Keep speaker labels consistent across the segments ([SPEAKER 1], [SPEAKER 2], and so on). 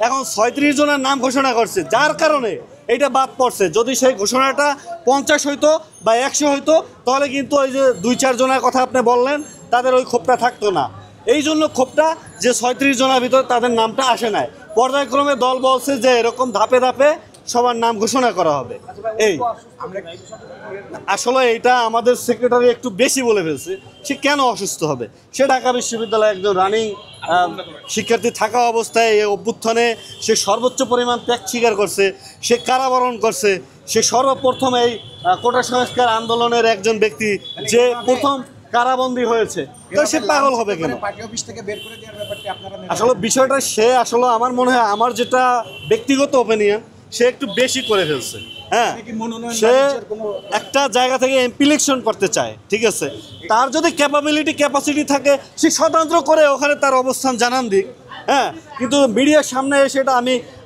[SPEAKER 1] এখন ৩৬ জনের নাম ঘোষণা করছে, যার কারণে এইটা বাদ পড়ছে। যদি সেই ঘোষণাটা 50 হইতো বা 100 হইতো, তাহলে কিন্তু ওই যে 2-4 জনের কথা আপনি বললেন, তাদের ওই ক্ষোভটা থাকতো না। এই জন্য ক্ষোভটা যে ৩৬ জনের ভিতরে তাদের নামটা আসে নাই। পর্যায়ক্রমে দল বলছে যে এরকম ধাপে ধাপে সবার নাম ঘোষণা করা হবে। এই আসলে এটা আমাদের সেক্রেটারি একটু বেশি বলে ফেলছে। সে কেন অসুস্থ হবে? সে ঢাকা বিশ্ববিদ্যালয়ে একজন রানিং শিক্ষার্থী থাকা অবস্থায় এই অভ্যুত্থানে সে সর্বোচ্চ পরিমাণ ত্যাগ স্বীকার করছে, সে কারাবরণ করছে, সে সর্বপ্রথম এই কোটা সংস্কার আন্দোলনের একজন ব্যক্তি যে প্রথম কারাবন্দী হয়েছে। তো সে পাগল হবে কেন? আসলে বিষয়টা সে আসলে আমার মনে হয়, আমার যেটা ব্যক্তিগত ওপিনিয়ন, সে একটু বেশি করে ফেলছে। হ্যাঁ, সে একটা জায়গা থেকে এমপি ইলেকশন করতে চায়, ঠিক আছে। তার যদি ক্যাপাসিটি থাকে, সে স্বতন্ত্র করে ওখানে তার অবস্থান জানান দিক। হ্যাঁ, কিন্তু মিডিয়ার সামনে এসে এটা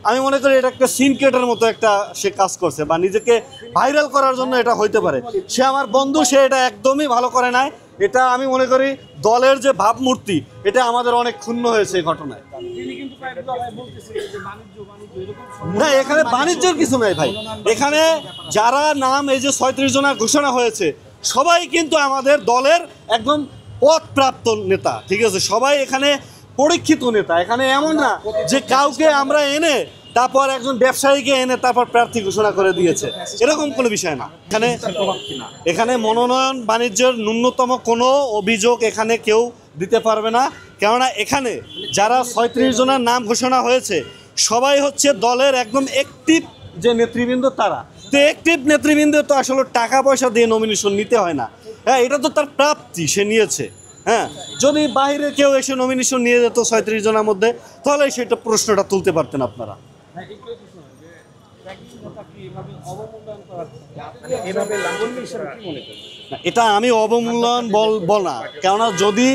[SPEAKER 1] আমি মনে করি এটা একটা সিনক্রেটের মতো একটা সে কাজ করছে, বা নিজেকে ভাইরাল করার জন্য এটা হইতে পারে। সে আমার বন্ধু, সে এটা একদমই ভালো করে নাই। এটা আমি মনে করি দলের যে ভাবমূর্তি, এটা আমাদের অনেক ক্ষুণ্ণ হয়েছে এই ঘটনায়। না, এখানে বাণিজ্যের কিছু নাই ভাই। এখানে যারা নাম এই যে ৩৬ জনের ঘোষণা হয়েছে, সবাই কিন্তু আমাদের দলের একদম পদপ্রাপ্ত নেতা, ঠিক আছে। সবাই এখানে পরীক্ষিত নেতা। এখানে এমন না যে কাউকে আমরা এনে তারপর একজন ব্যবসায়ীকে এনে তারপর প্রার্থী ঘোষণা করে দিয়েছে, এরকম কোনো বিষয় না। এখানে মনোনয়ন বাণিজ্যের ন্যূনতম কোনো অভিযোগ এখানে কেউ দিতে পারবে না। কেননা এখানে যারা ৩৬ জনের নাম ঘোষণা হয়েছে, সবাই হচ্ছে দলের একদম অ্যাক্টিভ যে নেতৃবৃন্দ, তারা তো অ্যাক্টিভ নেতৃবৃন্দ তো আসলে টাকা পয়সা দিয়ে নমিনেশন নিতে হয় না। হ্যাঁ, এটা তো তার প্রাপ্তি, সে নিয়েছে। হ্যাঁ, যদি বাইরে কেউ এসে নমিনেশন নিয়ে যেত ৩৬ জনের মধ্যে, তাহলে সেটা প্রশ্নটা তুলতে পারতেন আপনারা। এটা আমি অবমূল্যায়ন বলবো না, কেননা যদি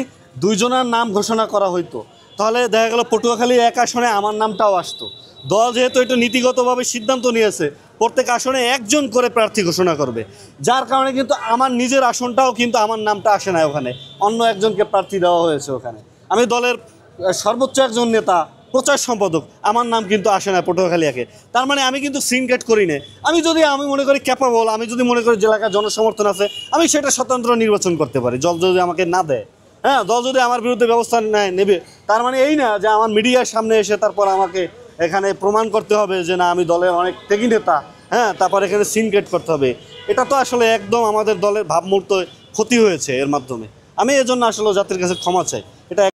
[SPEAKER 1] 2 জনের নাম ঘোষণা করা হইতো, তাহলে দেখা গেল পটুয়াখালী এক আসনে আমার নামটাও আসতো। দল যেহেতু এটা নীতিগতভাবে সিদ্ধান্ত নিয়েছে, প্রত্যেক আসনে 1 জন করে প্রার্থী ঘোষণা করবে, যার কারণে কিন্তু আমার নিজের আসনটাও কিন্তু আমার নামটা আসে না, ওখানে অন্য একজনকে প্রার্থী দেওয়া হয়েছে। ওখানে আমি দলের সর্বোচ্চ একজন নেতা, প্রচার সম্পাদক, আমার নাম কিন্তু আসে না পটুয়াখালী একে। তার মানে আমি কিন্তু সিনক্রেট করি না। আমি মনে করি ক্যাপাবল, আমি যদি মনে করি যে এলাকার জনসমর্থন আছে, আমি সেটা স্বতন্ত্র নির্বাচন করতে পারি। দল যদি আমাকে না দেয়, হ্যাঁ, দল যদি আমার বিরুদ্ধে ব্যবস্থা নেবে, তার মানে এই না যে আমার মিডিয়ার সামনে এসে তারপর আমাকে এখানে প্রমাণ করতে হবে যে না, আমি দলের অনেক ত্যাগী নেতা। হ্যাঁ, তারপর এখানে সিনক্রেট করতে হবে। এটা তো আসলে একদম আমাদের দলের ভাবমূর্তি ক্ষতি হয়েছে এর মাধ্যমে। আমি এজন্য আসলে জাতির কাছে ক্ষমা চাই। এটা